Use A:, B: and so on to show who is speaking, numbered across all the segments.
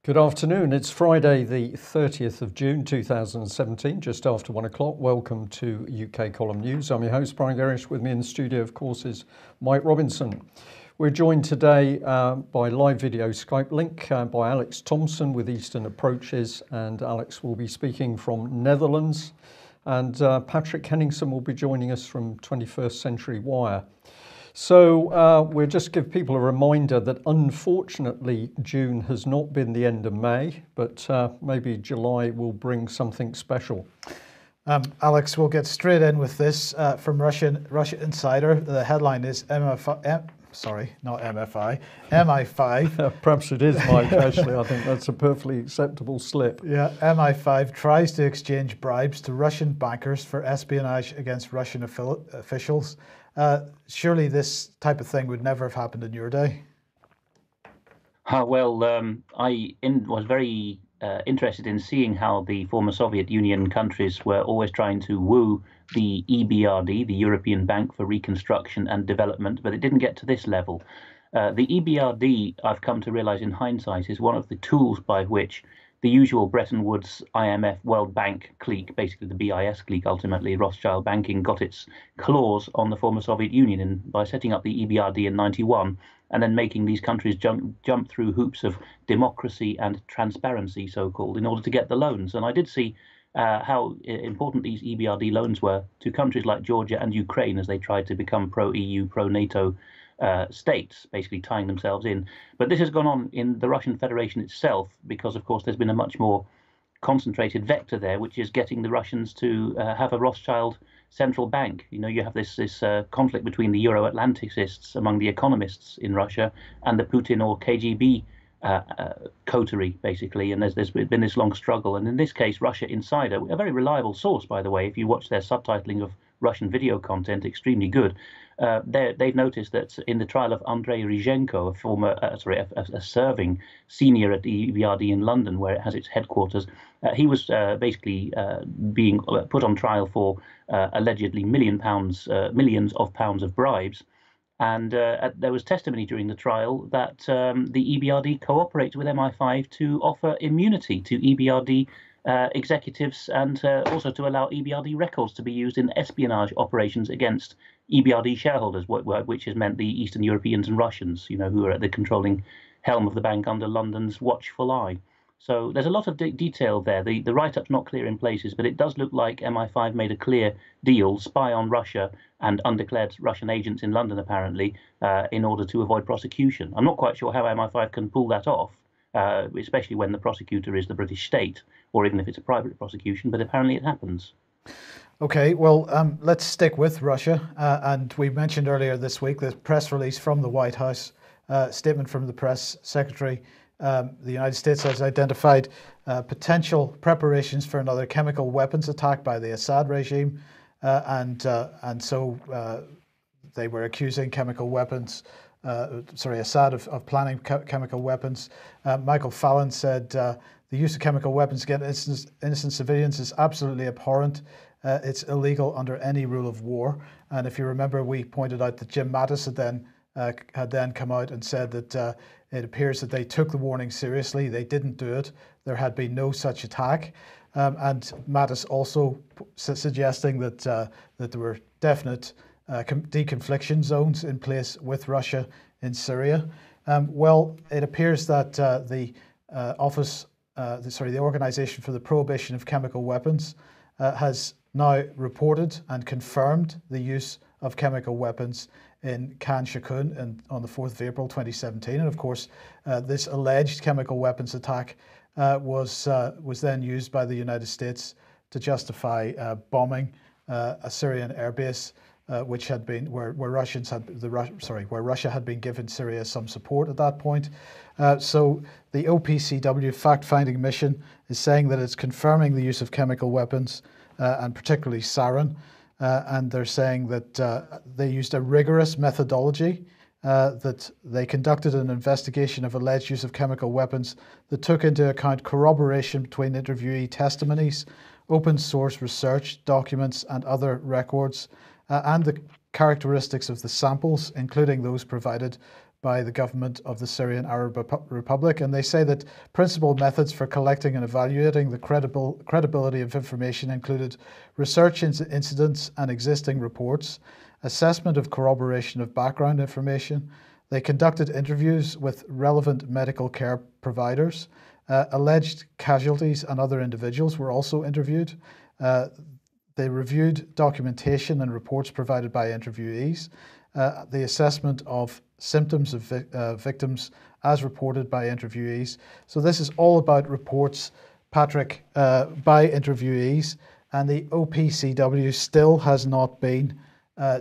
A: Good afternoon. It's Friday, the 30th of June 2017, just after 1 o'clock. Welcome to UK Column News. I'm your host, Brian Gerrish. With me in the studio, of course, is Mike Robinson. We're joined today by live video Skype link by Alex Thomson with Eastern Approaches, and Alex will be speaking from Netherlands, and Patrick Henningsen will be joining us from 21st Century Wire. So we'll just give people a reminder that unfortunately June has not been the end of May, but maybe July will bring something special.
B: Alex, we'll get straight in with this from Russia Insider. The headline is MI5.
A: Perhaps it is, Mike, actually. I think that's a perfectly acceptable slip.
B: Yeah, MI5 tries to exchange bribes to Russian bankers for espionage against Russian officials. Surely this type of thing would never have happened in your day.
C: I was very interested in seeing how the former Soviet Union countries were always trying to woo the EBRD, the European Bank for Reconstruction and Development, but it didn't get to this level. The EBRD, I've come to realize in hindsight, is one of the tools by which the usual Bretton Woods, IMF, World Bank clique, basically the BIS clique, ultimately Rothschild banking, got its claws on the former Soviet Union by setting up the EBRD in '91 and then making these countries jump through hoops of democracy and transparency, so-called, in order to get the loans. And I did see how important these EBRD loans were to countries like Georgia and Ukraine as they tried to become pro-EU, pro-NATO states, basically tying themselves in. But this has gone on in the Russian Federation itself because, of course, there's been a much more concentrated vector there, which is getting the Russians to have a Rothschild central bank. You know, you have this conflict between the Euro-Atlanticists among the economists in Russia and the Putin or KGB coterie, basically, and there's been this long struggle. And in this case, Russia Insider, a very reliable source, by the way, if you watch their subtitling of Russian video content, extremely good. They've noticed that in the trial of Andrei Ryzhenko, a serving senior at the EBRD in London, where it has its headquarters, he was basically being put on trial for allegedly millions of pounds of bribes. And there was testimony during the trial that the EBRD cooperates with MI5 to offer immunity to EBRD executives and also to allow EBRD records to be used in espionage operations against EBRD shareholders, which has meant the Eastern Europeans and Russians, you know, who are at the controlling helm of the bank under London's watchful eye. So there's a lot of detail there. The write-up's not clear in places, but it does look like MI5 made a clear deal, spy on Russia and undeclared Russian agents in London, apparently, in order to avoid prosecution. I'm not quite sure how MI5 can pull that off, especially when the prosecutor is the British state, or even if it's a private prosecution, but apparently it happens.
B: Okay, well, let's stick with Russia. And we mentioned earlier this week the press release from the White House, statement from the press secretary. The United States has identified potential preparations for another chemical weapons attack by the Assad regime, and so they were accusing Assad of planning chemical weapons. Michael Fallon said the use of chemical weapons against innocent civilians is absolutely abhorrent. It's illegal under any rule of war. And if you remember, we pointed out that Jim Mattis had then come out and said that it appears that they took the warning seriously. They didn't do it. There had been no such attack. And Mattis also suggesting that there were definite deconfliction zones in place with Russia in Syria. Well, it appears that the Organization for the Prohibition of Chemical Weapons has now reported and confirmed the use of chemical weapons in Khan Shaykhun on the 4th of April 2017. And of course, this alleged chemical weapons attack was then used by the United States to justify bombing a Syrian airbase, which had been where Russia had been given Syria some support at that point. So the OPCW fact-finding mission is saying that it's confirming the use of chemical weapons and particularly sarin. And they're saying that they used a rigorous methodology that they conducted an investigation of alleged use of chemical weapons that took into account corroboration between interviewee testimonies, open source research documents and other records, and the characteristics of the samples, including those provided by the government of the Syrian Arab Republic. And they say that principal methods for collecting and evaluating the credibility of information included research into incidents and existing reports, assessment of corroboration of background information. They conducted interviews with relevant medical care providers. Alleged casualties and other individuals were also interviewed. They reviewed documentation and reports provided by interviewees, the assessment of symptoms of victims as reported by interviewees. So this is all about reports, Patrick, by interviewees, and the OPCW still has not been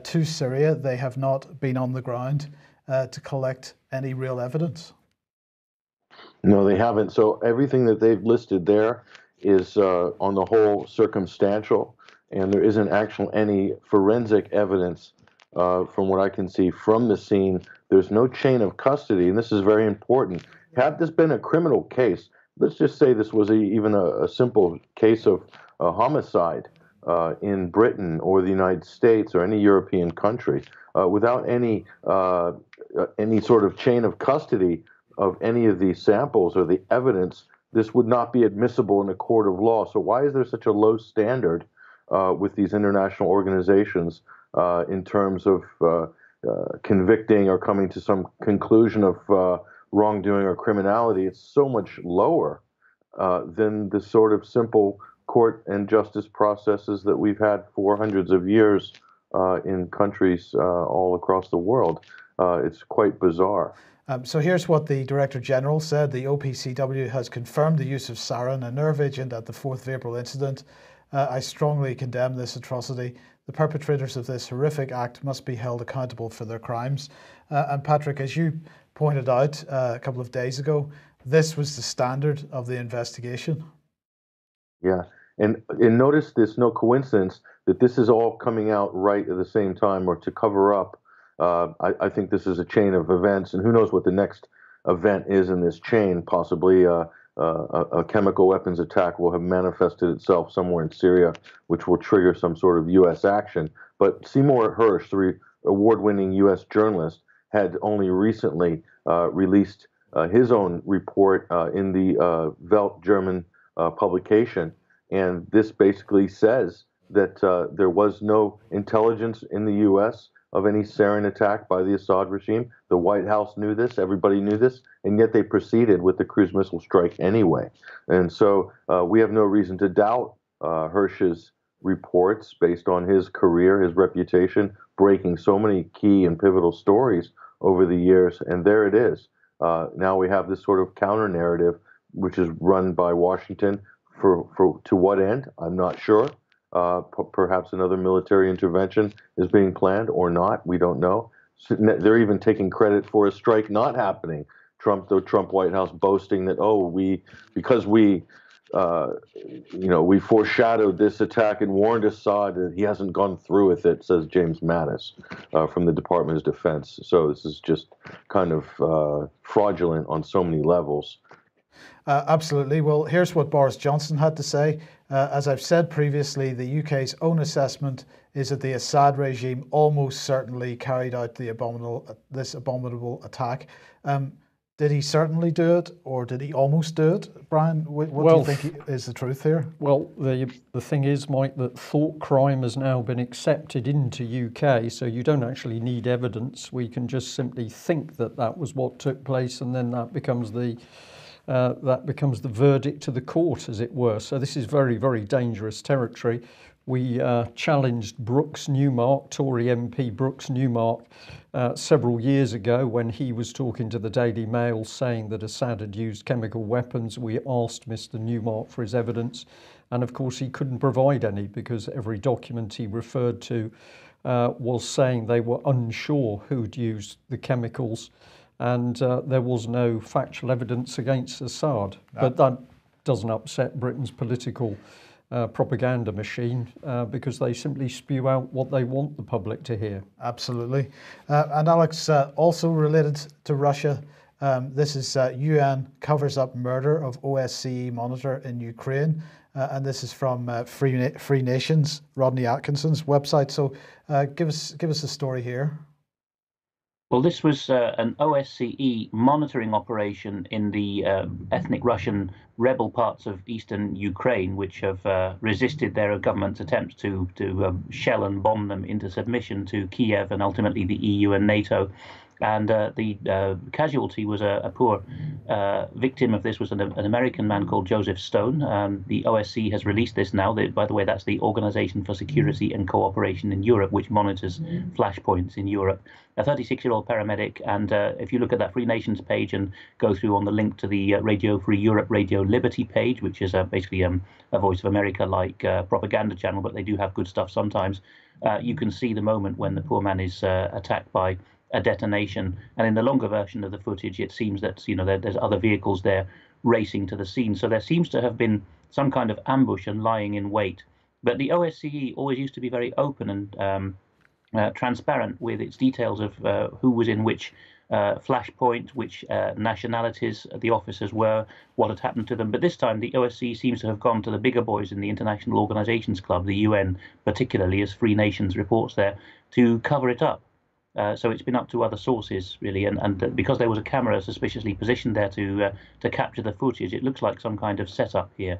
B: to Syria. They have not been on the ground to collect any real evidence.
D: No, they haven't. So everything that they've listed there is on the whole circumstantial, and there isn't actually any forensic evidence from what I can see from the scene. There's no chain of custody, and this is very important. Had this been a criminal case, let's just say this was even a simple case of a homicide in Britain or the United States or any European country, without any sort of chain of custody of any of these samples or the evidence, this would not be admissible in a court of law. So why is there such a low standard with these international organizations in terms of convicting or coming to some conclusion of wrongdoing or criminality? It's so much lower than the sort of simple court and justice processes that we've had for hundreds of years in countries all across the world. It's quite bizarre.
B: So here's what the Director General said. The OPCW has confirmed the use of sarin, a nerve agent, at the 4th of April incident. I strongly condemn this atrocity. The perpetrators of this horrific act must be held accountable for their crimes. And Patrick, as you pointed out a couple of days ago, this was the standard of the investigation.
D: Yeah, and notice this, no coincidence that this is all coming out right at the same time or to cover up. I think this is a chain of events, and who knows what the next event is in this chain. Possibly a chemical weapons attack will have manifested itself somewhere in Syria, which will trigger some sort of U.S. action. But Seymour Hersh, the award-winning U.S. journalist, had only recently released his own report in the Welt German publication, and this basically says that there was no intelligence in the U.S. of any sarin attack by the Assad regime. The White House knew this, everybody knew this, and yet they proceeded with the cruise missile strike anyway. And so we have no reason to doubt Hersh's reports based on his career, his reputation, breaking so many key and pivotal stories over the years. And there it is. Now we have this sort of counter narrative, which is run by Washington for to what end? I'm not sure. Perhaps another military intervention is being planned or not. We don't know. They're even taking credit for a strike not happening. The Trump White House boasting that, because we foreshadowed this attack and warned Assad that he hasn't gone through with it, says James Mattis from the Department of Defense. So this is just kind of fraudulent on so many levels.
B: Absolutely. Well, here's what Boris Johnson had to say. As I've said previously, the UK's own assessment is that the Assad regime almost certainly carried out this abominable attack. Did he certainly do it, or did he almost do it, Brian? What do you think is the truth here?
A: Well, the thing is, Mike, that thought crime has now been accepted into UK, so you don't actually need evidence. We can just simply think that that was what took place, and then that becomes the verdict to the court, as it were. So this is very, very dangerous territory. We challenged Brooks Newmark, Tory MP Brooks Newmark, several years ago when he was talking to the Daily Mail saying that Assad had used chemical weapons. We asked Mr. Newmark for his evidence, and of course he couldn't provide any because every document he referred to was saying they were unsure who'd used the chemicals, and there was no factual evidence against Assad. But that doesn't upset Britain's political propaganda machine because they simply spew out what they want the public to hear.
B: Absolutely. And Alex, also related to Russia, this is UN covers up murder of OSCE monitor in Ukraine. And this is from Free Nations, Rodney Atkinson's website. So give us a story here.
C: Well, this was an OSCE monitoring operation in the ethnic Russian rebel parts of eastern Ukraine, which have resisted their government's attempts to shell and bomb them into submission to Kiev and ultimately the EU and NATO. And the casualty was a poor victim of this was an American man called Joseph Stone. The OSCE has released this now. By the way, that's the Organization for Security and Cooperation in Europe, which monitors flashpoints in Europe. A 36-year-old paramedic, and if you look at that Free Nations page and go through on the link to the Radio Free Europe, Radio Liberty page, which is basically a Voice of America-like propaganda channel, but they do have good stuff sometimes, you can see the moment when the poor man is attacked by a detonation. And in the longer version of the footage, it seems that there's other vehicles there racing to the scene. So there seems to have been some kind of ambush and lying in wait. But the OSCE always used to be very open and transparent with its details of who was in which flashpoint, which nationalities the officers were, what had happened to them. But this time the OSCE seems to have gone to the bigger boys in the International Organizations Club, the UN particularly, as Free Nations reports there, to cover it up. So it's been up to other sources, really, and because there was a camera suspiciously positioned there to capture the footage, it looks like some kind of setup here.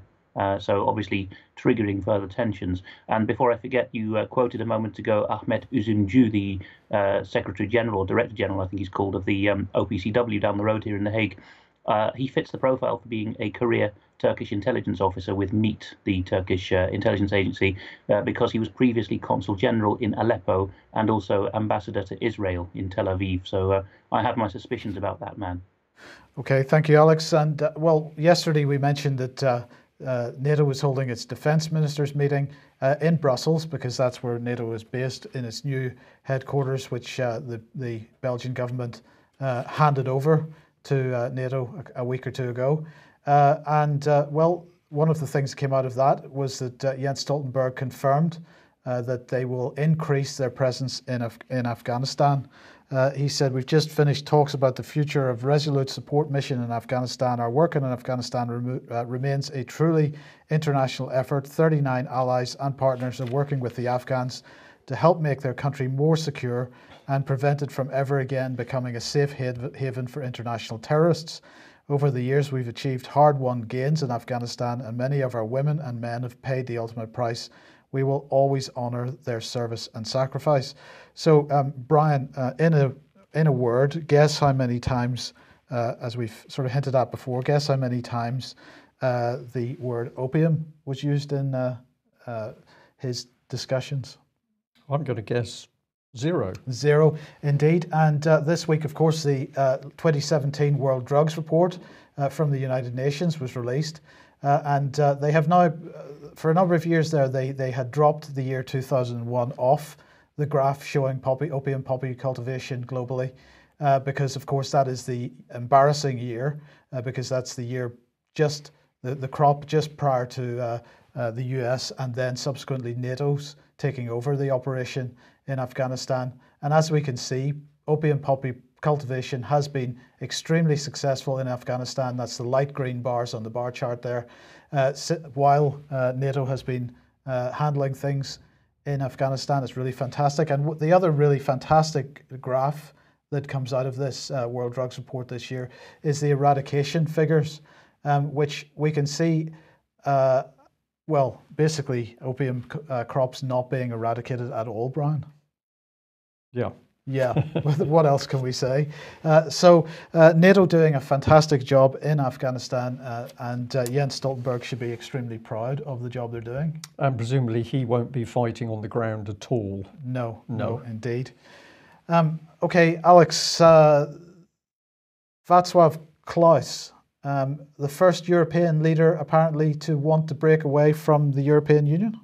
C: So obviously triggering further tensions. And before I forget, you quoted a moment ago Ahmet Üzümcü, the Secretary General, Director General, I think he's called, of the OPCW down the road here in The Hague. He fits the profile for being a career Turkish intelligence officer with MIT, the Turkish intelligence agency, because he was previously Consul General in Aleppo and also Ambassador to Israel in Tel Aviv. So I have my suspicions about that man.
B: Okay, thank you, Alex. And well, yesterday we mentioned that NATO was holding its defence ministers meeting in Brussels, because that's where NATO is based in its new headquarters, which the Belgian government handed over to NATO a week or two ago. Well, one of the things that came out of that was that Jens Stoltenberg confirmed that they will increase their presence in Afghanistan. He said, "We've just finished talks about the future of Resolute support mission in Afghanistan. Our work in Afghanistan remains a truly international effort. 39 allies and partners are working with the Afghans to help make their country more secure and prevent it from ever again becoming a safe haven for international terrorists. Over the years, we've achieved hard-won gains in Afghanistan, and many of our women and men have paid the ultimate price. We will always honour their service and sacrifice." So, Brian, in a word, guess how many times, as we've sort of hinted at before, guess how many times the word opium was used in his discussions?
A: I'm going to guess zero.
B: Zero, indeed. And this week, of course, the 2017 World Drugs Report from the United Nations was released. And they have now, for a number of years there, they had dropped the year 2001 off the graph showing opium poppy cultivation globally, because, of course, that is the embarrassing year, because that's the year just, the crop just prior to the US and then subsequently NATO's taking over the operation in Afghanistan. And as we can see, opium poppy cultivation has been extremely successful in Afghanistan. That's the light green bars on the bar chart there. While NATO has been handling things in Afghanistan, it's really fantastic. And the other really fantastic graph that comes out of this World Drugs Report this year is the eradication figures, which we can see, well, basically opium crops not being eradicated at all, Brian.
A: Yeah.
B: Yeah, what else can we say? So NATO doing a fantastic job in Afghanistan, and Jens Stoltenberg should be extremely proud of the job they're doing.
A: And presumably he won't be fighting on the ground at all.
B: No, indeed. Okay, Alex, Václav Klaus, the first European leader apparently to want to break away from the European Union?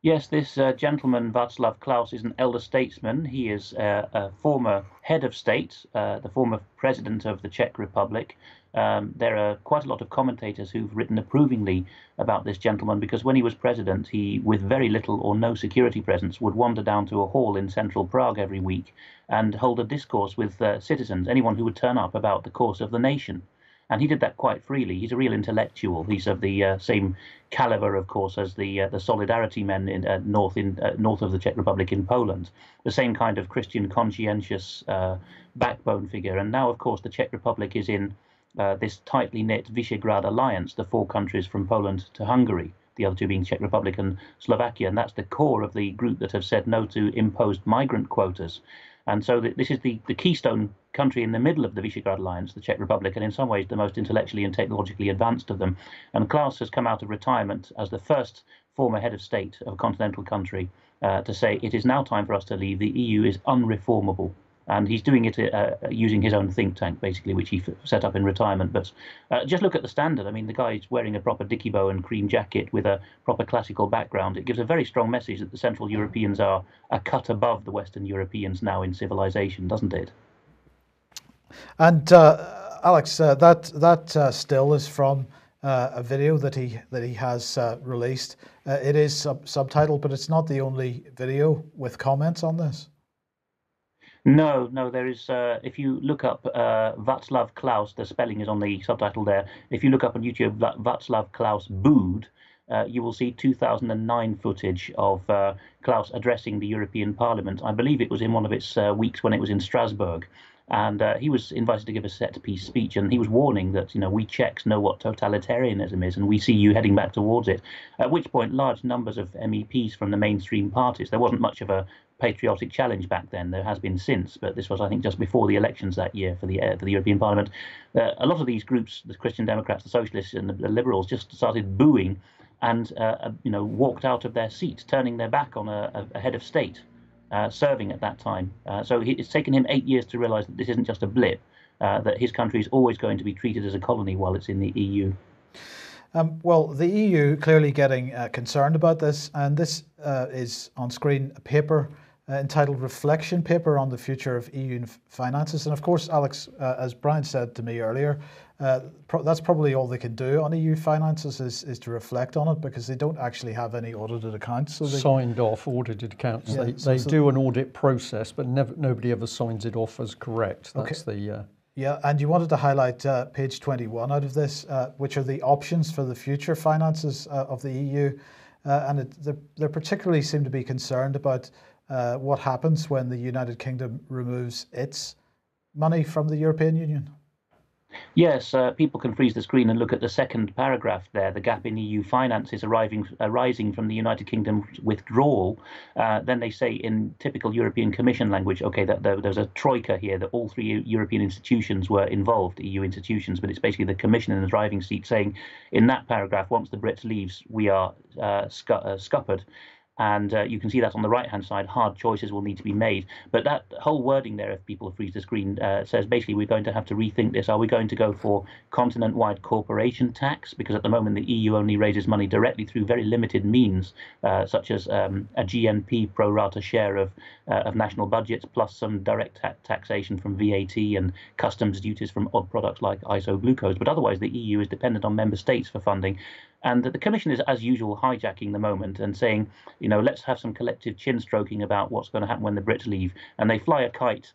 C: Yes, this gentleman, Václav Klaus, is an elder statesman. He is a former head of state, the former president of the Czech Republic. There are quite a lot of commentators who've written approvingly about this gentleman because when he was president, he, with very little or no security presence, would wander down to a hall in central Prague every week and hold a discourse with citizens, anyone who would turn up, about the course of the nation. And he did that quite freely. He's a real intellectual. He's of the same caliber, of course, as the Solidarity men in north of the Czech Republic in Poland. The same kind of Christian conscientious backbone figure. And now, of course, the Czech Republic is in this tightly knit Visegrad alliance, the four countries from Poland to Hungary, the other two being Czech Republic and Slovakia. And that's the core of the group that have said no to imposed migrant quotas. And so this is the keystone country in the middle of the Visegrad Alliance, the Czech Republic, and in some ways the most intellectually and technologically advanced of them. And Klaus has come out of retirement as the first former head of state of a continental country to say it is now time for us to leave. The EU is unreformable. And he's doing it using his own think tank, basically, which he set up in retirement. But just look at the standard. I mean, the guy's wearing a proper dicky bow and cream jacket with a proper classical background. It gives a very strong message that the Central Europeans are a cut above the Western Europeans now in civilization, doesn't it?
B: And Alex, that still is from a video that he has released. It is subtitled, but it's not the only video with comments on this.
C: No, there is. If you look up Václav Klaus, the spelling is on the subtitle there. If you look up on YouTube, Václav Klaus booed, you will see 2009 footage of Klaus addressing the European Parliament. I believe it was in one of its weeks when it was in Strasbourg. And he was invited to give a set-piece speech, and he was warning that, we Czechs know what totalitarianism is, and we see you heading back towards it. At which point, large numbers of MEPs from the mainstream parties, there wasn't much of a patriotic challenge back then. There has been since, but this was, I think, just before the elections that year for the European Parliament. A lot of these groups, the Christian Democrats, the Socialists, and the Liberals, just started booing and, walked out of their seats, turning their back on a head of state. Serving at that time. So it's taken him 8 years to realize that this isn't just a blip, that his country is always going to be treated as a colony while it's in the EU.
B: Well, the EU clearly getting concerned about this, and this is on screen a paper entitled Reflection Paper on the Future of EU Finances. And of course, Alex, as Brian said to me earlier, that's probably all they can do on EU finances is to reflect on it, because they don't actually have any audited accounts. So
A: signed off audited accounts. Yeah, they do an audit process, but nobody ever signs it off as correct. That's okay.
B: Yeah, and you wanted to highlight page 21 out of this, which are the options for the future finances of the EU. And they particularly seem to be concerned about what happens when the United Kingdom removes its money from the European Union.
C: Yes, people can freeze the screen and look at the second paragraph there, the gap in EU finances arising from the United Kingdom's withdrawal. Then they say in typical European Commission language, okay, that there's a troika here, that all three European institutions were involved, EU institutions, but it's basically the Commission in the driving seat saying in that paragraph, once the Brits leaves, we are scuppered. And you can see that on the right-hand side, hard choices will need to be made. But that whole wording there, if people freeze the screen, says basically we're going to have to rethink this. Are we going to go for continent-wide corporation tax? Because at the moment, the EU only raises money directly through very limited means, such as a GNP pro rata share of national budgets, plus some direct taxation from VAT and customs duties from odd products like isoglucose. But otherwise, the EU is dependent on member states for funding. And the Commission is, as usual, hijacking the moment and saying, let's have some collective chin stroking about what's going to happen when the Brits leave. And they fly a kite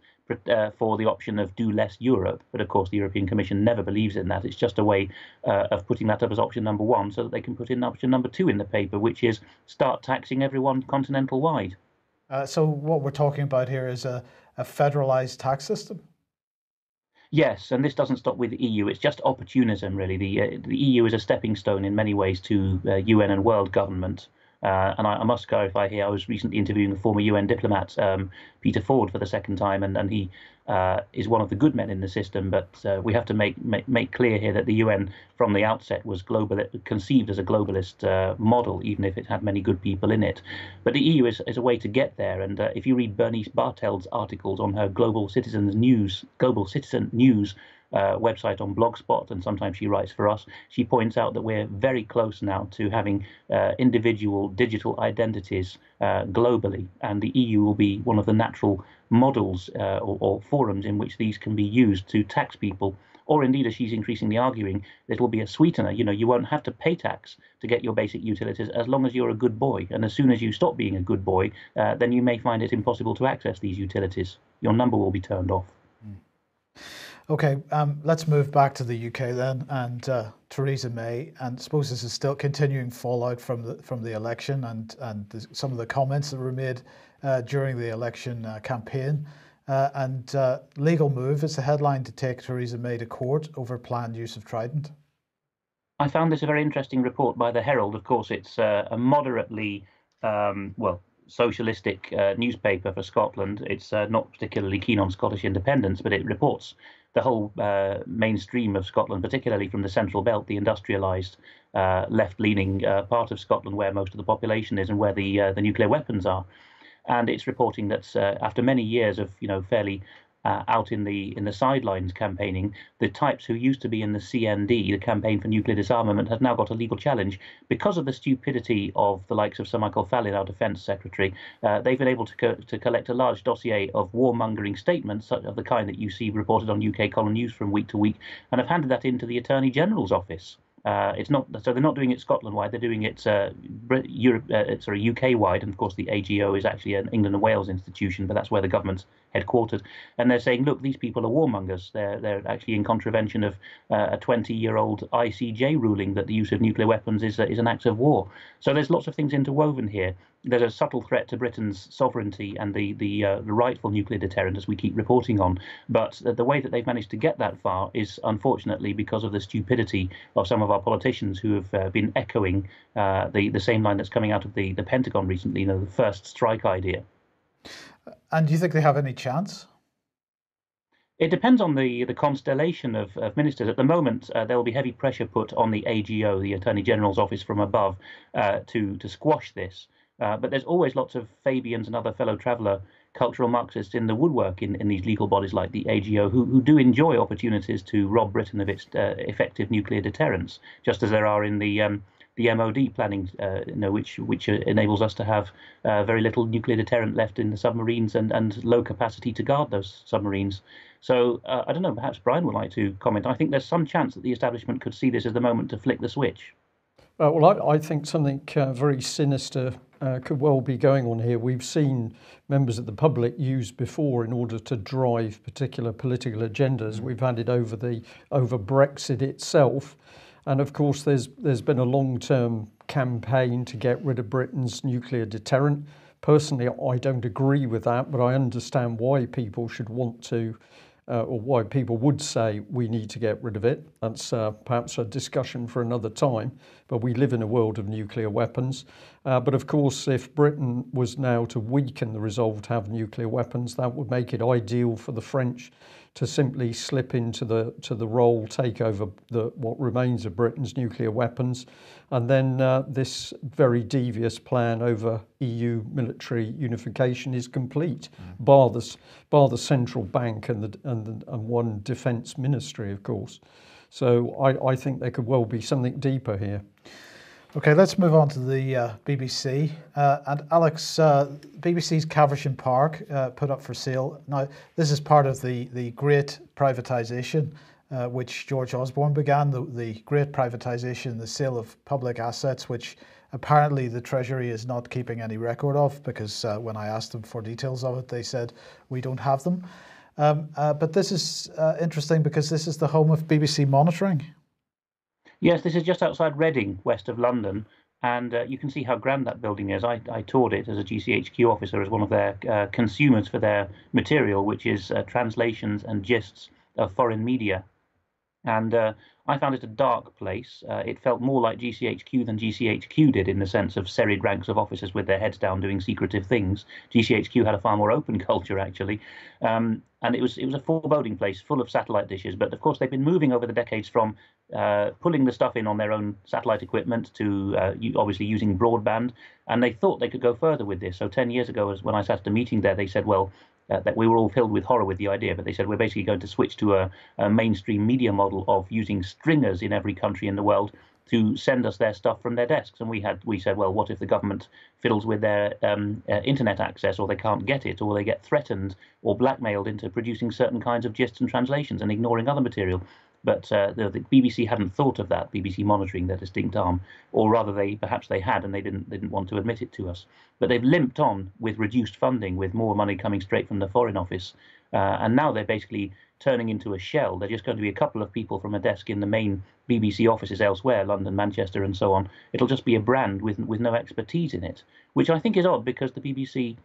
C: for the option of do less Europe. But of course, the European Commission never believes in that. It's just a way of putting that up as option number one so that they can put in option number two in the paper, which is start taxing everyone continental wide.
B: So what we're talking about here is a federalized tax system.
C: Yes, and this doesn't stop with the EU. It's just opportunism, really. The EU is a stepping stone in many ways to UN and world government. And I must clarify here, I was recently interviewing a former UN diplomat, Peter Ford, for the second time, and he is one of the good men in the system. But we have to make clear here that the UN, from the outset, was conceived as a globalist model, even if it had many good people in it. But the EU is a way to get there. And if you read Bernice Barteld's articles on her Global Citizen News website on Blogspot, and sometimes she writes for us. She points out that we're very close now to having individual digital identities globally, and the EU will be one of the natural models or forums in which these can be used to tax people. Or indeed, as she's increasingly arguing, it will be a sweetener. You won't have to pay tax to get your basic utilities as long as you're a good boy. And as soon as you stop being a good boy, then you may find it impossible to access these utilities. Your number will be turned off.
B: Okay, let's move back to the UK then, and Theresa May. And I suppose this is still continuing fallout from the election and some of the comments that were made during the election campaign. Legal move is the headline to take Theresa May to court over planned use of Trident.
C: I found this a very interesting report by the Herald. Of course, it's a moderately, socialistic newspaper for Scotland. It's not particularly keen on Scottish independence, but it reports the whole mainstream of Scotland, particularly from the Central Belt, the industrialised, left-leaning part of Scotland where most of the population is and where the nuclear weapons are. And it's reporting that after many years of fairly out in the sidelines campaigning, the types who used to be in the CND, the Campaign for Nuclear Disarmament, have now got a legal challenge because of the stupidity of the likes of Sir Michael Fallin, our Defence Secretary. They've been able to collect a large dossier of warmongering statements of the kind that you see reported on UK column news from week to week, and have handed that into the Attorney General's office. It's not so they're not doing it Scotland-wide. They're doing it UK-wide, and of course the AGO is actually an England and Wales institution, but that's where the government's headquartered. And they're saying, look, these people are warmongers. They're actually in contravention of a 20-year-old ICJ ruling that the use of nuclear weapons is an act of war. So there's lots of things interwoven here. There's a subtle threat to Britain's sovereignty and the rightful nuclear deterrent, as we keep reporting on. But the way that they've managed to get that far is unfortunately because of the stupidity of some of our politicians who have been echoing the same line that's coming out of the Pentagon recently, the first strike idea.
B: And do you think they have any chance?
C: It depends on the constellation of ministers. At the moment, there will be heavy pressure put on the AGO, the Attorney General's office from above, to squash this. But there's always lots of Fabians and other fellow traveller cultural Marxists in the woodwork in these legal bodies like the AGO who do enjoy opportunities to rob Britain of its effective nuclear deterrence, just as there are in the MOD planning, which enables us to have very little nuclear deterrent left in the submarines and low capacity to guard those submarines. So I don't know, perhaps Brian would like to comment. I think there's some chance that the establishment could see this as the moment to flick the switch.
A: Well, I think something very sinister could well be going on here. We've seen members of the public used before in order to drive particular political agendas. We've had it over Brexit itself. And of course, there's been a long-term campaign to get rid of Britain's nuclear deterrent. Personally, I don't agree with that, but I understand why people should want to, or why people would say we need to get rid of it. That's perhaps a discussion for another time, but we live in a world of nuclear weapons. But of course, if Britain was now to weaken the resolve to have nuclear weapons, that would make it ideal for the French to simply slip into the role, take over what remains of Britain's nuclear weapons, and then this very devious plan over EU military unification is complete, bar the central bank and one defence ministry, of course. So I think there could well be something deeper here.
B: Okay, let's move on to the BBC. And Alex, BBC's Caversham Park put up for sale. Now, this is part of the great privatisation, which George Osborne began, the great privatisation, the sale of public assets, which apparently the Treasury is not keeping any record of, because when I asked them for details of it, they said, we don't have them. But this is interesting because this is the home of BBC Monitoring.
C: Yes, this is just outside Reading, west of London, and you can see how grand that building is. I toured it as a GCHQ officer, as one of their consumers for their material, which is translations and gists of foreign media. And I found it a dark place. It felt more like GCHQ than GCHQ did, in the sense of serried ranks of officers with their heads down doing secretive things. GCHQ had a far more open culture, actually. And it was a foreboding place full of satellite dishes. But of course, they've been moving over the decades from pulling the stuff in on their own satellite equipment to obviously using broadband. And they thought they could go further with this. So 10 years ago, when I sat at a meeting there, they said, well, that we were all filled with horror with the idea, but they said we're basically going to switch to a mainstream media model of using stringers in every country in the world to send us their stuff from their desks. And we said, well, what if the government fiddles with their internet access, or they can't get it, or they get threatened or blackmailed into producing certain kinds of gists and translations and ignoring other material? But the BBC hadn't thought of that, BBC monitoring their distinct arm, or rather perhaps they had and they didn't want to admit it to us. But they've limped on with reduced funding, with more money coming straight from the Foreign Office, and now they're basically turning into a shell. They're just going to be a couple of people from a desk in the main BBC offices elsewhere, London, Manchester, and so on. It'll just be a brand with no expertise in it, which I think is odd, because the BBC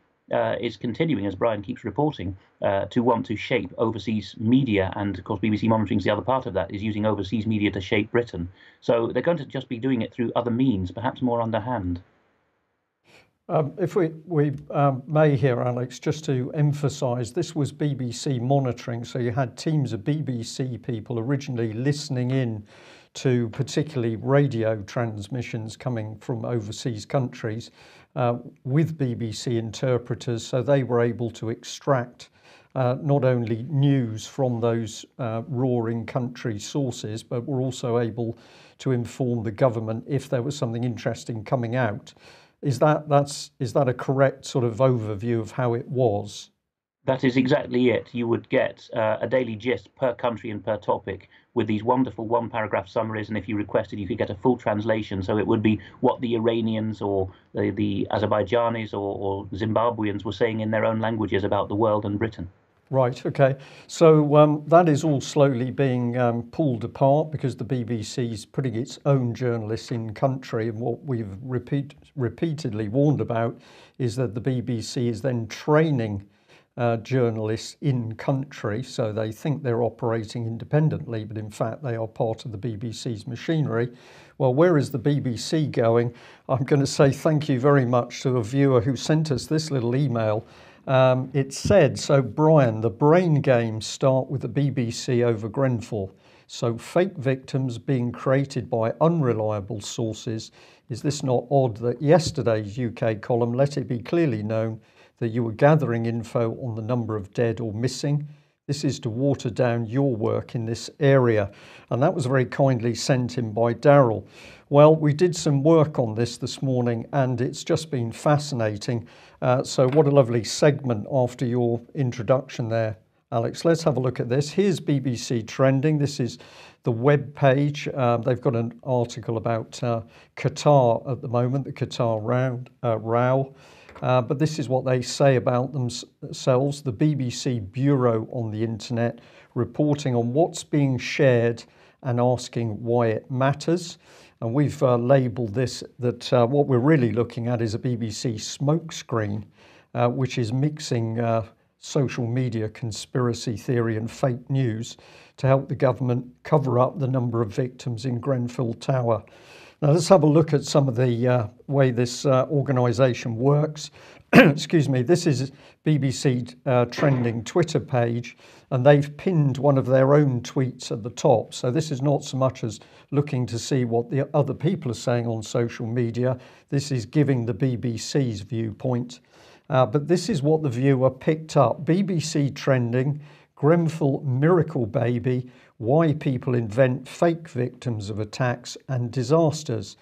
C: is continuing, as Brian keeps reporting, to want to shape overseas media, and of course BBC monitoring is the other part of that, is using overseas media to shape Britain. So they're going to just be doing it through other means, perhaps more underhand.
A: If we may here, Alex, just to emphasise, this was BBC monitoring, so you had teams of BBC people originally listening in to particularly radio transmissions coming from overseas countries with BBC interpreters, so they were able to extract not only news from those roaring country sources, but were also able to inform the government if there was something interesting coming out. Is that a correct sort of overview of how it was?
C: That is exactly it. You would get a daily gist per country and per topic with these wonderful one-paragraph summaries, and if you requested, you could get a full translation. So it would be what the Iranians or the Azerbaijanis or Zimbabweans were saying in their own languages about the world and Britain.
A: Right, okay. So that is all slowly being pulled apart, because the BBC is putting its own journalists in country, and what we've repeatedly warned about is that the BBC is then training journalists in country, so they think they're operating independently, but in fact they are part of the BBC's machinery. Well, where is the BBC going? I'm going to say thank you very much to a viewer who sent us this little email. It said, so Brian, the brain games start with the BBC over Grenfell. So fake victims being created by unreliable sources. Is this not odd that yesterday's UK column let it be clearly known that you were gathering info on the number of dead or missing? This is to water down your work in this area. And that was very kindly sent in by Daryl. Well, we did some work on this morning, and it's just been fascinating. So what a lovely segment after your introduction there, Alex. Let's have a look at this. Here's BBC Trending. This is the web page. They've got an article about Qatar at the moment, the Qatar row. But this is what they say about themselves. The BBC Bureau on the Internet reporting on what's being shared and asking why it matters. And we've labelled this that what we're really looking at is a BBC smokescreen, which is mixing social media conspiracy theory and fake news to help the government cover up the number of victims in Grenfell Tower. Now let's have a look at some of the way this organisation works. Excuse me, this is BBC Trending Twitter page, and they've pinned one of their own tweets at the top. So this is not so much as looking to see what the other people are saying on social media. This is giving the BBC's viewpoint. But this is what the viewer picked up. BBC Trending, Grenfell Miracle Baby, why people invent fake victims of attacks and disasters.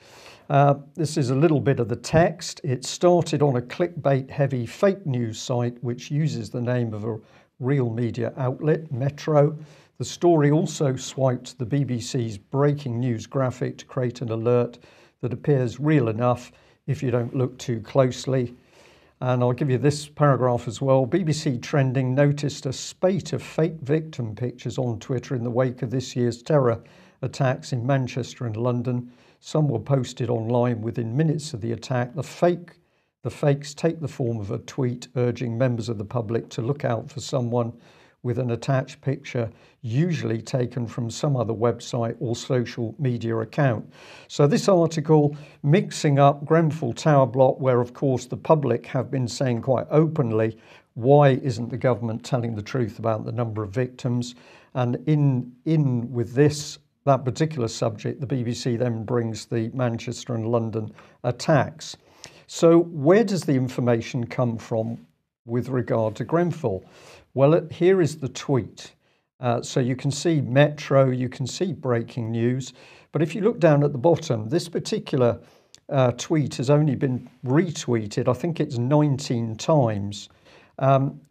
A: This is a little bit of the text. It started on a clickbait-heavy fake news site which uses the name of a real media outlet, Metro. The story also swiped the BBC's breaking news graphic to create an alert that appears real enough if you don't look too closely. And I'll give you this paragraph as well. BBC Trending noticed a spate of fake victim pictures on Twitter in the wake of this year's terror attacks in Manchester and London. Some were posted online within minutes of the attack. The fakes take the form of a tweet urging members of the public to look out for someone with an attached picture, usually taken from some other website or social media account. So this article mixing up Grenfell Tower block, where of course the public have been saying quite openly, why isn't the government telling the truth about the number of victims? And in with that particular subject, the BBC then brings the Manchester and London attacks. So where does the information come from? with regard to Grenfell? Well, here is the tweet. So you can see Metro, you can see breaking news, but if you look down at the bottom, this particular tweet has only been retweeted, I think it's 19 times.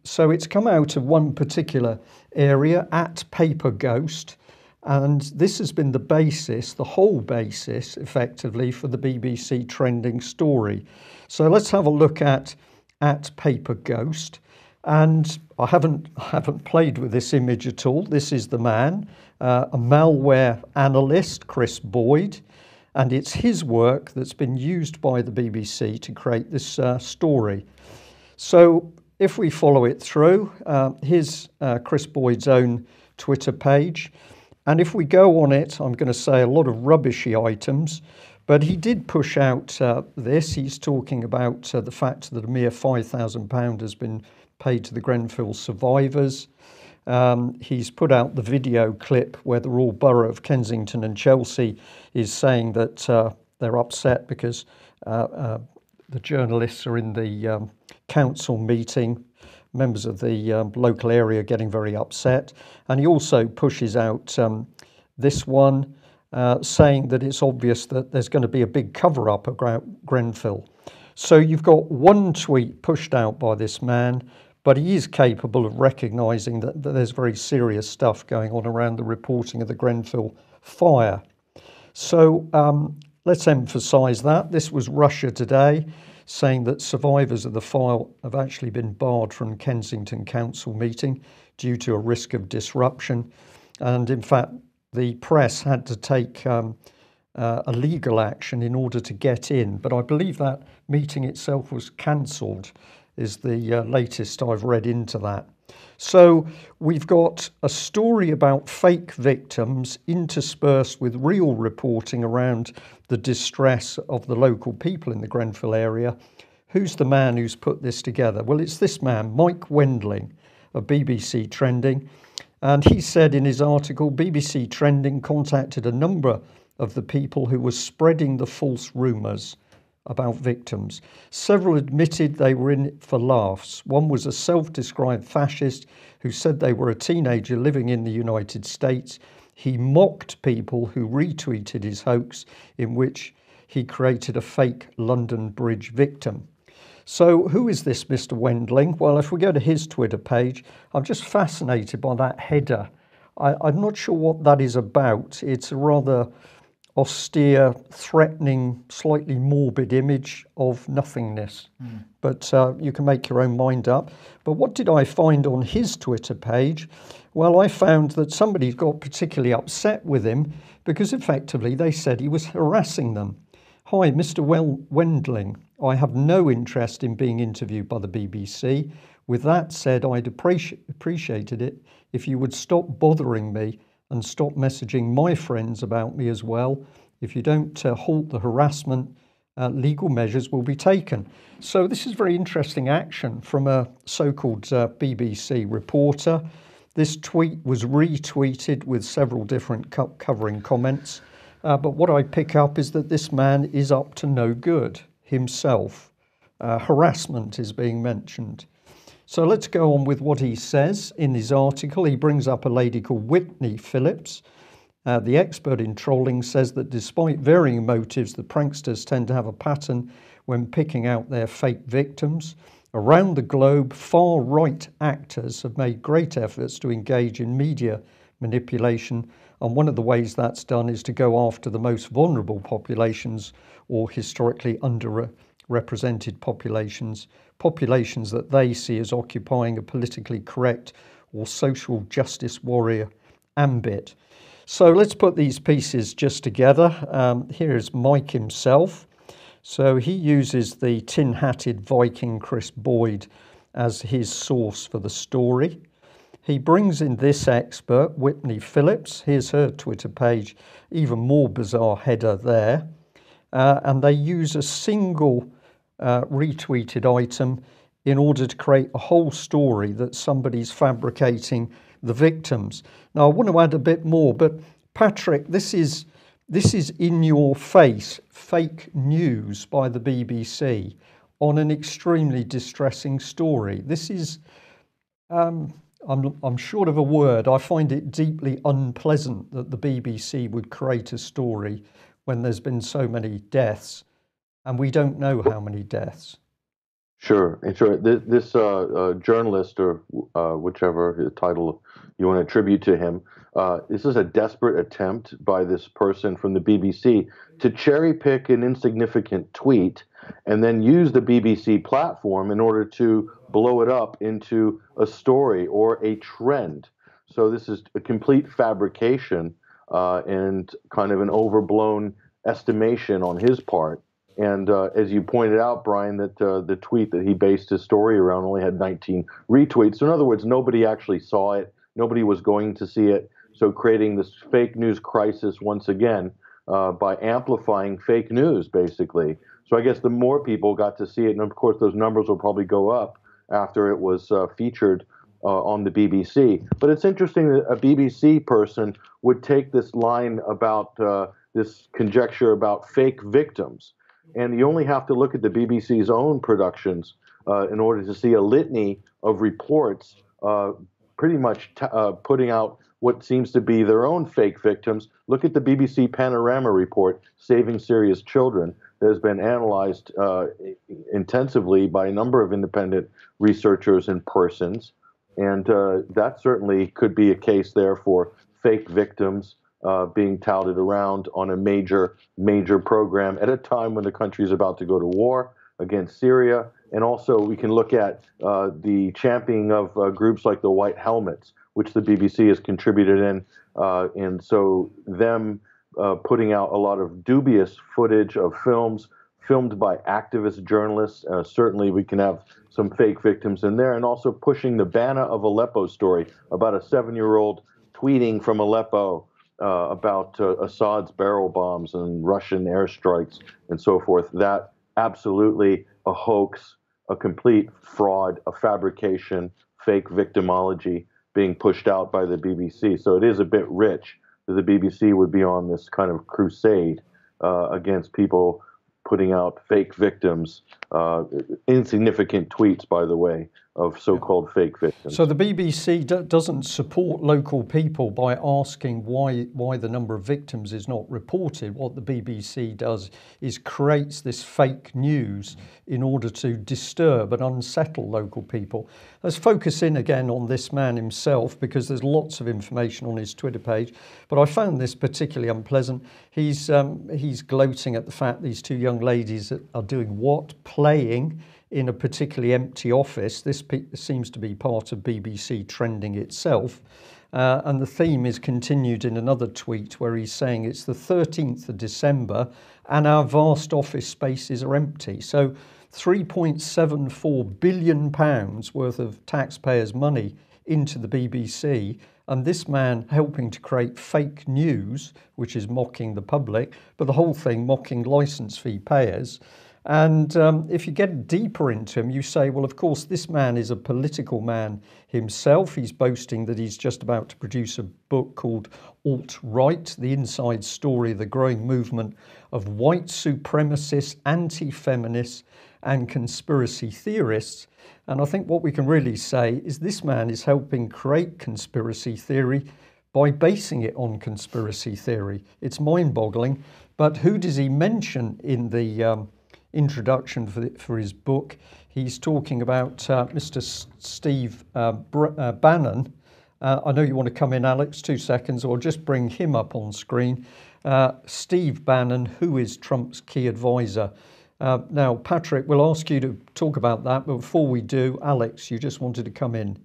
A: So it's come out of one particular area, at Paper Ghost, and this has been the basis, the whole basis, effectively, for the BBC trending story. So let's have a look at Paper Ghost. And I haven't played with this image at all. This is the man, a malware analyst, Chris Boyd, and it's his work that's been used by the BBC to create this story. So if we follow it through, here's Chris Boyd's own Twitter page. And if we go on it, I'm going to say a lot of rubbishy items, but he did push out this. He's talking about the fact that a mere £5,000 has been paid to the Grenfell survivors. He's put out the video clip where the Royal Borough of Kensington and Chelsea is saying that they're upset because the journalists are in the council meeting, members of the local area getting very upset. And he also pushes out this one, saying that it's obvious that there's going to be a big cover-up of Grenfell. So you've got one tweet pushed out by this man, but he is capable of recognising that there's very serious stuff going on around the reporting of the Grenfell fire. So let's emphasise that. This was Russia Today, saying that survivors of the fire have actually been barred from Kensington Council meeting due to a risk of disruption. And in fact, the press had to take a legal action in order to get in. But I believe that meeting itself was cancelled, is the latest I've read into that. So we've got a story about fake victims interspersed with real reporting around the distress of the local people in the Grenfell area. Who's the man who's put this together? Well, it's this man, Mike Wendling of BBC Trending. And he said in his article, BBC Trending contacted a number of the people who were spreading the false rumours about victims. Several admitted they were in it for laughs. One was a self-described fascist who said they were a teenager living in the United States. He mocked people who retweeted his hoax in which he created a fake London Bridge victim. So who is this Mr. Wendling? Well, if we go to his Twitter page, I'm just fascinated by that header. I'm not sure what that is about. It's a rather austere, threatening, slightly morbid image of nothingness. But you can make your own mind up. But what did I find on his Twitter page? Well, I found that somebody got particularly upset with him because effectively they said he was harassing them. Hi, Mr. Wendling. I have no interest in being interviewed by the BBC. With that said, I'd appreciated it if you would stop bothering me and stop messaging my friends about me as well. If you don't halt the harassment, legal measures will be taken. So this is very interesting action from a so-called BBC reporter. This tweet was retweeted with several different covering comments. But what I pick up is that this man is up to no good himself. Harassment is being mentioned. So let's go on with what he says in his article. He brings up a lady called Whitney Phillips. The expert in trolling says that despite varying motives, the pranksters tend to have a pattern when picking out their fake victims. Around the globe, far-right actors have made great efforts to engage in media manipulation, and one of the ways that's done is to go after the most vulnerable populations or historically underrepresented populations that they see as occupying a politically correct or social justice warrior ambit. So let's put these pieces just together. Here's Mike himself. So he uses the tin-hatted Viking Chris Boyd as his source for the story. He brings in this expert, Whitney Phillips. Here's her Twitter page, even more bizarre header there. And they use a single retweeted item in order to create a whole story that somebody's fabricating the victims. Now, I want to add a bit more, but Patrick, this is in your face fake news by the BBC. on an extremely distressing story. This is, I'm short of a word. I find it deeply unpleasant that the BBC would create a story when there's been so many deaths, and we don't know how many deaths.
D: Sure, and sure. This journalist, or whichever title you want to attribute to him, this is a desperate attempt by this person from the BBC to cherry pick an insignificant tweet and then use the BBC platform in order to blow it up into a story or a trend. So this is a complete fabrication and kind of an overblown estimation on his part. And as you pointed out, Brian, that the tweet that he based his story around only had 19 retweets. So in other words, nobody actually saw it. Nobody was going to see it. So creating this fake news crisis once again by amplifying fake news, basically. So I guess the more people got to see it, and of course those numbers will probably go up after it was featured on the BBC. But it's interesting that a BBC person would take this line about this conjecture about fake victims. And you only have to look at the BBC's own productions in order to see a litany of reports pretty much putting out what seems to be their own fake victims. Look at the BBC Panorama report, Saving Syria's Children, that has been analyzed intensively by a number of independent researchers and persons. And that certainly could be a case there for fake victims being touted around on a major program at a time when the country is about to go to war against Syria. And also we can look at the championing of groups like the White Helmets, which the BBC has contributed in. And so them putting out a lot of dubious footage of films filmed by activist journalists. Certainly we can have some fake victims in there, and also pushing the Bana of Aleppo story about a 7-year-old tweeting from Aleppo about Assad's barrel bombs and Russian airstrikes and so forth. That absolutely a hoax, a complete fraud, a fabrication, fake victimology being pushed out by the BBC. So it is a bit rich that the BBC would be on this kind of crusade against people putting out fake victims, insignificant tweets, by the way, of so-called fake victims.
A: So the BBC doesn't support local people by asking why the number of victims is not reported. What the BBC does is creates this fake news in order to disturb and unsettle local people. Let's focus in again on this man himself, because there's lots of information on his Twitter page, but I found this particularly unpleasant. He's gloating at the fact these two young ladies are doing what? Playing in a particularly empty office. This seems to be part of BBC trending itself. And the theme is continued in another tweet where he's saying it's the 13th of December and our vast office spaces are empty. So £3.74 billion worth of taxpayers' money into the BBC, and this man helping to create fake news, which is mocking the public, but the whole thing mocking licence fee payers. And if you get deeper into him, you say, well, of course, this man is a political man himself. He's boasting that he's just about to produce a book called Alt-Right, the inside story of the growing movement of white supremacists, anti-feminists and conspiracy theorists. And I think what we can really say is this man is helping create conspiracy theory by basing it on conspiracy theory. It's mind-boggling. But who does he mention in the introduction for his book? He's talking about Mr. Steve Bannon. I know you want to come in, Alex, 2 seconds, or just bring him up on screen. Steve Bannon, who is Trump's key advisor. Now, Patrick, we'll ask you to talk about that, but before we do, Alex, you just wanted to come in.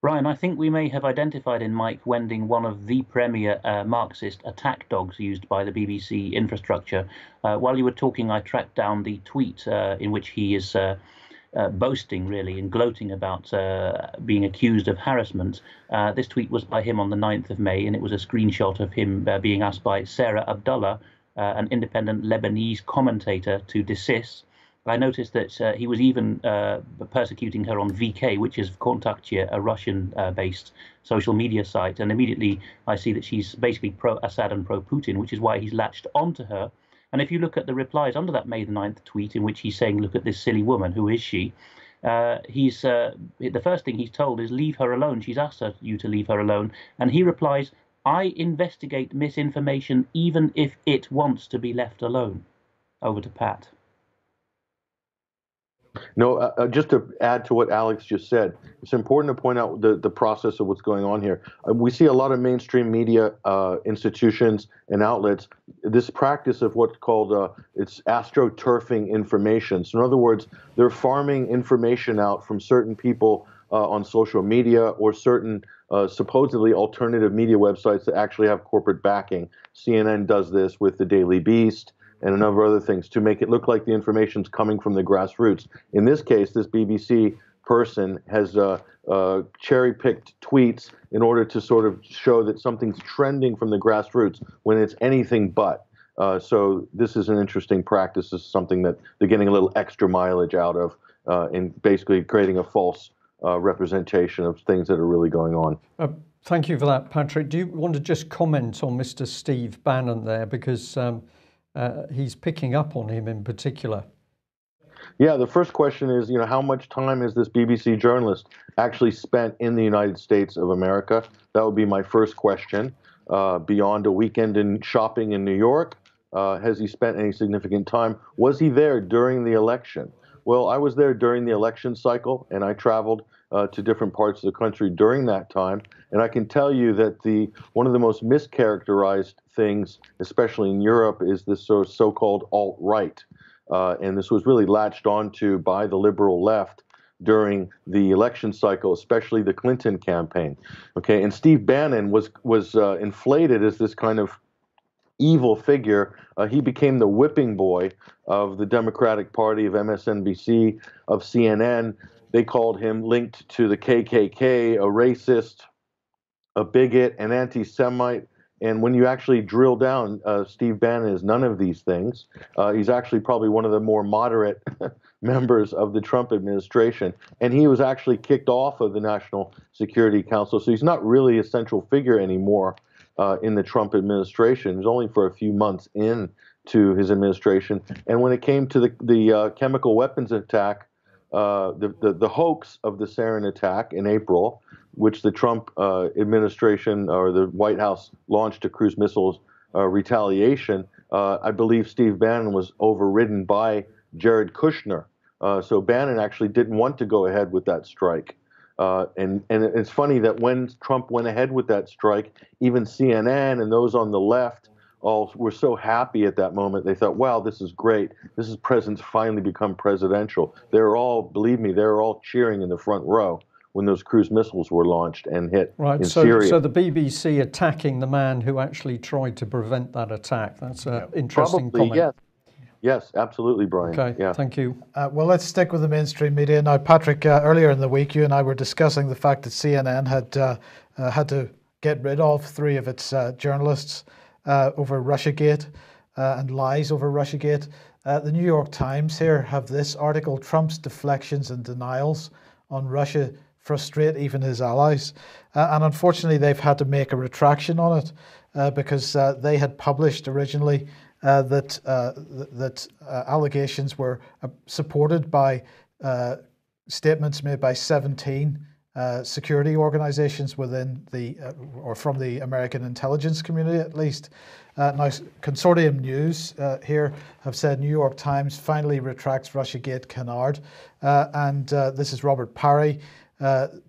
C: Brian, I think we may have identified in Mike Wending one of the premier Marxist attack dogs used by the BBC infrastructure. While you were talking, I tracked down the tweet in which he is boasting, really, and gloating about being accused of harassment. This tweet was by him on the 9th of May, and it was a screenshot of him being asked by Sarah Abdullah, an independent Lebanese commentator, to desist. I noticed that he was even persecuting her on VK, which is Kontaktye, a Russian-based social media site. And immediately I see that she's basically pro-Assad and pro-Putin, which is why he's latched onto her. And if you look at the replies under that May the 9th tweet in which he's saying, look at this silly woman, who is she? The first thing he's told is leave her alone. She's asked you to leave her alone. And he replies, I investigate misinformation even if it wants to be left alone. Over to Pat.
D: No, just to add to what Alex just said, it's important to point out the process of what's going on here. We see a lot of mainstream media institutions and outlets, this practice of what's called, it's astroturfing information. So in other words, they're farming information out from certain people on social media or certain supposedly alternative media websites that actually have corporate backing. CNN does this with the Daily Beast and a number of other things to make it look like the information's coming from the grassroots. In this case, this BBC person has cherry-picked tweets in order to sort of show that something's trending from the grassroots when it's anything but. So this is an interesting practice. This is something that they're getting a little extra mileage out of in basically creating a false representation of things that are really going on.
A: Thank you for that, Patrick. Do you want to just comment on Mr. Steve Bannon there, because he's picking up on him in particular?
D: Yeah, the first question is, how much time has this BBC journalist actually spent in the United States of America? That would be my first question. Beyond a weekend in shopping in New York, has he spent any significant time? Was he there during the election? Well, I was there during the election cycle, and I traveled to different parts of the country during that time. And I can tell you that one of the most mischaracterized things, especially in Europe, is this so-called alt-right. And this was really latched onto by the liberal left during the election cycle, especially the Clinton campaign. Okay, and Steve Bannon was inflated as this kind of evil figure. He became the whipping boy of the Democratic Party, of MSNBC, of CNN. They called him linked to the KKK, a racist, a bigot, an anti-Semite. And when you actually drill down, Steve Bannon is none of these things. He's actually probably one of the more moderate members of the Trump administration. And he was actually kicked off of the National Security Council. So he's not really a central figure anymore in the Trump administration. He's only for a few months into his administration. And when it came to the chemical weapons attack, the hoax of the sarin attack in April, which the Trump administration or the White House launched a cruise missiles retaliation, I believe Steve Bannon was overridden by Jared Kushner. So Bannon actually didn't want to go ahead with that strike. And it's funny that when Trump went ahead with that strike, even CNN and those on the left all were so happy at that moment. They thought, wow, this is great. This is president's finally become presidential. They're all, believe me, they're all cheering in the front row when those cruise missiles were launched and hit in Syria.
A: So the BBC attacking the man who actually tried to prevent that attack. That's an interesting comment.
D: Yes. Yes, absolutely, Brian.
A: Okay,
D: yeah.
A: Thank you.
B: Well, let's stick with the mainstream media. Now, Patrick, earlier in the week, you and I were discussing the fact that CNN had to get rid of 3 of its journalists over Russiagate and lies over Russiagate. The New York Times here have this article: Trump's deflections and denials on Russia frustrate even his allies. And unfortunately, they've had to make a retraction on it because they had published originally that allegations were supported by statements made by 17 security organizations within or from the American intelligence community, at least. Now, Consortium News here have said New York Times finally retracts Russiagate canard, and this is Robert Parry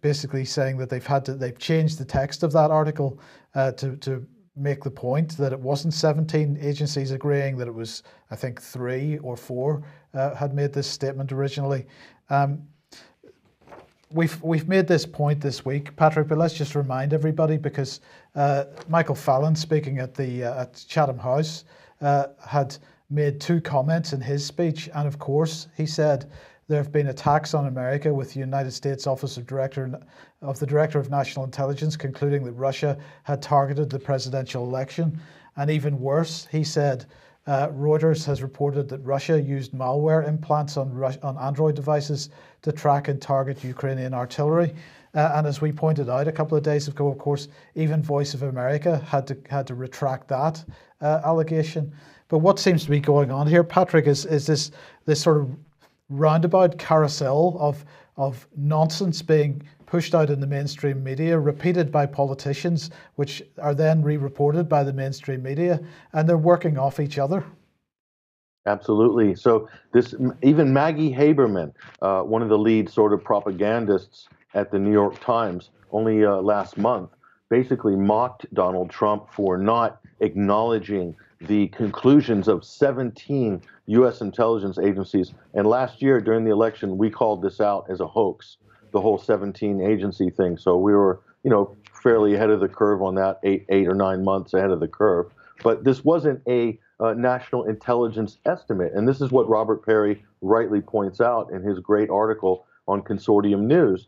B: basically saying that they've changed the text of that article to make the point that it wasn't 17 agencies agreeing, that it was, I think, 3 or 4 had made this statement originally. We've made this point this week, Patrick, but let's just remind everybody, because Michael Fallon, speaking at Chatham House, had made 2 comments in his speech, and of course he said there have been attacks on America, with the United States Office of the Director of National Intelligence concluding that Russia had targeted the presidential election. And even worse, he said, Reuters has reported that Russia used malware implants on Android devices to track and target Ukrainian artillery. And as we pointed out a couple of days ago, of course, even Voice of America had to retract that allegation. But what seems to be going on here, Patrick, is this sort of roundabout carousel of nonsense being pushed out in the mainstream media, repeated by politicians, which are then re-reported by the mainstream media, and they're working off each other.
D: Absolutely. So even Maggie Haberman, one of the lead sort of propagandists at the New York Times, only last month, basically mocked Donald Trump for not acknowledging the conclusions of 17 U.S. intelligence agencies. And last year during the election, we called this out as a hoax, the whole 17 agency thing. So we were, fairly ahead of the curve on that, eight or 9 months ahead of the curve. But this wasn't a national intelligence estimate. And this is what Robert Perry rightly points out in his great article on Consortium News.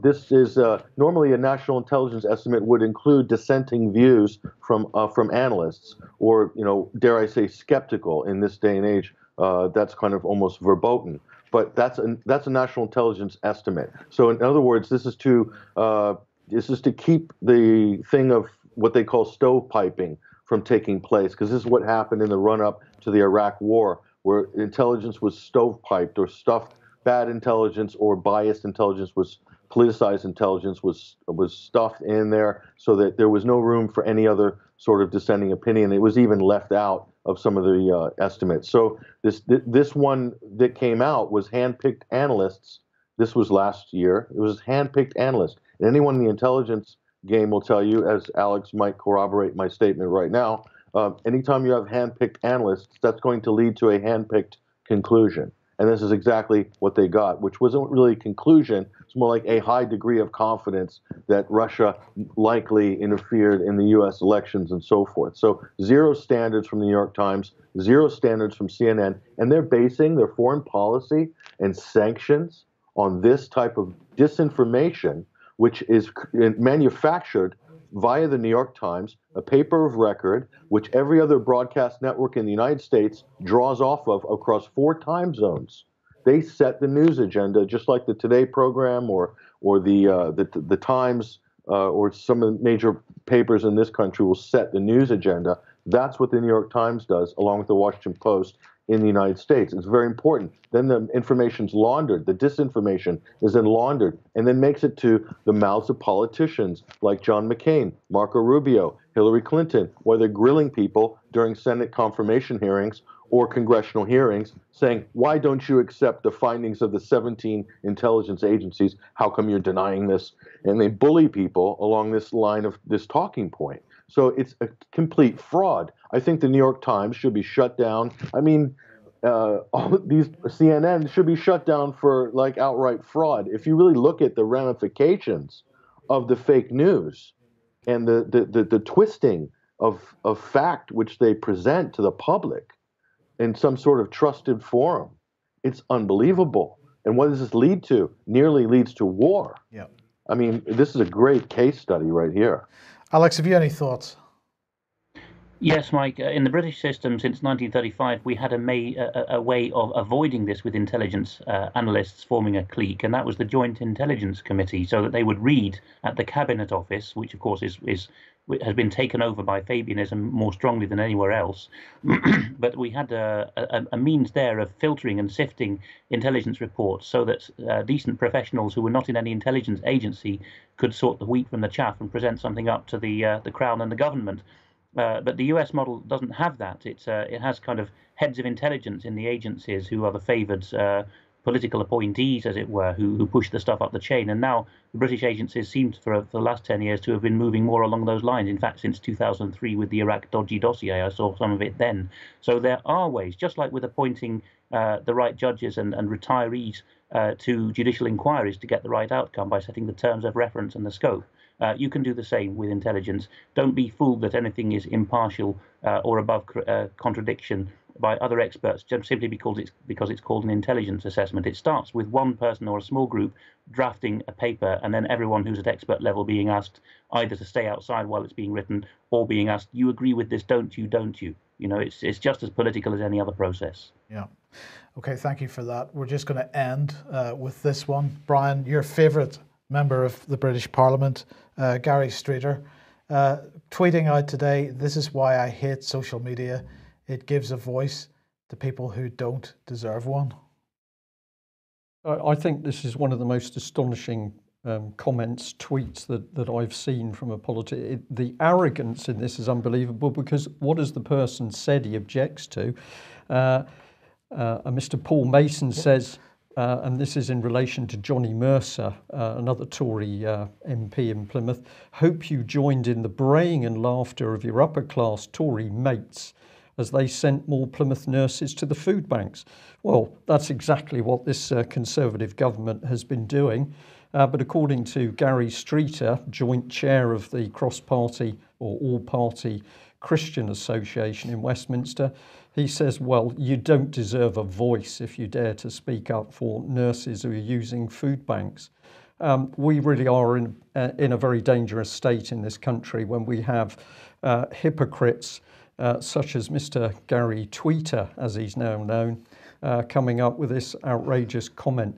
D: This is normally a national intelligence estimate would include dissenting views from analysts, or dare I say, skeptical in this day and age. That's kind of almost verboten. But that's a national intelligence estimate. So in other words, this is to keep the thing of what they call stovepiping from taking place, because this is what happened in the run-up to the Iraq War, where intelligence was stovepiped or stuffed. Bad intelligence or biased intelligence politicized intelligence was stuffed in there so that there was no room for any other sort of dissenting opinion. It was even left out of some of the estimates. So this one that came out was handpicked analysts. This was last year. It was handpicked analysts. And anyone in the intelligence game will tell you, as Alex might corroborate my statement right now, anytime you have handpicked analysts, that's going to lead to a handpicked conclusion. And this is exactly what they got, which wasn't really a conclusion. It's more like a high degree of confidence that Russia likely interfered in the U.S. elections and so forth. So zero standards from the New York Times, zero standards from CNN, and they're basing their foreign policy and sanctions on this type of disinformation, which is manufactured via the New York Times, a paper of record, which every other broadcast network in the United States draws off of across 4 time zones. They set the news agenda, just like the Today program or the Times or some of the major papers in this country will set the news agenda. That's what the New York Times does, along with the Washington Post in the United States. It's very important. Then the information's laundered. The disinformation is then laundered and then makes it to the mouths of politicians like John McCain, Marco Rubio, Hillary Clinton, where they're grilling people during Senate confirmation hearings or congressional hearings saying, why don't you accept the findings of the 17 intelligence agencies? How come you're denying this? And they bully people along this line of this talking point. So it's a complete fraud. I think the New York Times should be shut down. I mean, all these CNN should be shut down for like outright fraud. If you really look at the ramifications of the fake news and the twisting of fact which they present to the public in some sort of trusted forum, it's unbelievable. And what does this lead to? Nearly leads to war.
B: Yeah.
D: I mean, this is a great case study right here.
B: Alex, have you any thoughts?
C: Yes, Mike. In the British system since 1935, we had a way of avoiding this with intelligence analysts forming a clique, and that was the Joint Intelligence Committee, so that they would read at the Cabinet Office, which of course has been taken over by Fabianism more strongly than anywhere else. But we had a means there of filtering and sifting intelligence reports so that decent professionals who were not in any intelligence agency could sort the wheat from the chaff and present something up to the Crown and the government. But the US model doesn't have that. It has kind of heads of intelligence in the agencies who are the favoured political appointees, as it were, who push the stuff up the chain. And now the British agencies seem for the last 10 years to have been moving more along those lines. In fact, since 2003 with the Iraq dodgy dossier, I saw some of it then. So there are ways, just like with appointing the right judges and retirees to judicial inquiries to get the right outcome by setting the terms of reference and the scope. You can do the same with intelligence. Don't be fooled that anything is impartial or above contradiction by other experts just simply because it's called an intelligence assessment. It starts with one person or a small group drafting a paper, and then everyone who's at expert level being asked either to stay outside while it's being written or being asked, you agree with this, don't you, don't you? You know, it's just as political as any other process.
B: Yeah. Okay, thank you for that. We're just going to end with this one. Brian, your favourite member of the British Parliament, Gary Streeter, tweeting out today, "This is why I hate social media. it gives a voice to people who don't deserve one.
A: I think this is one of the most astonishing comments, tweets that I've seen from a politician. The arrogance in this is unbelievable, because what has the person said he objects to? Mr. Paul Mason says, and this is in relation to Johnny Mercer, another Tory MP in Plymouth, hope you joined in the braying and laughter of your upper class Tory mates as they sent more Plymouth nurses to the food banks. Well, that's exactly what this Conservative government has been doing. But according to Gary Streeter, joint chair of the cross-party or all-party Christian Association in Westminster, he says, well, you don't deserve a voice if you dare to speak up for nurses who are using food banks. We really are in a very dangerous state in this country when we have hypocrites such as Mr. Gary Tweeter, as he's now known, coming up with this outrageous comment.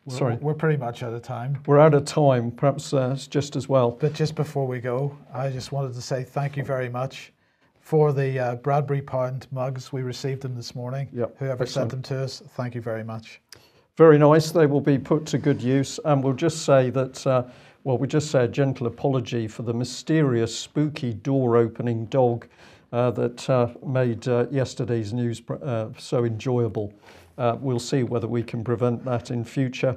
A: Sorry.
B: We're pretty much out of time.
A: We're out of time, perhaps it's just as well.
B: But just before we go, I just wanted to say thank you very much for the Bradbury Pound mugs. We received them this morning.
A: Yep.
B: Whoever
A: Excellent.
B: sent them to us, thank you very much.
A: Very nice. They will be put to good use. And we'll just say that, we just say a gentle apology for the mysterious, spooky door-opening dog that made yesterday's news so enjoyable. We'll see whether we can prevent that in future.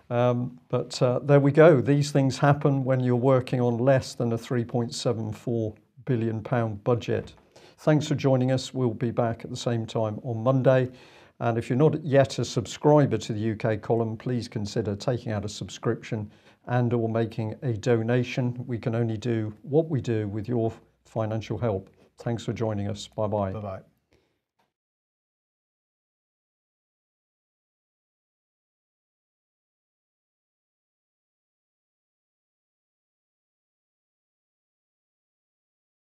A: But there we go. These things happen when you're working on less than a £3.74 billion budget. Thanks for joining us. We'll be back at the same time on Monday. And if you're not yet a subscriber to the UK column, please consider taking out a subscription and or making a donation. We can only do what we do with your financial help. Thanks for joining us. Bye-bye.
B: Bye-bye.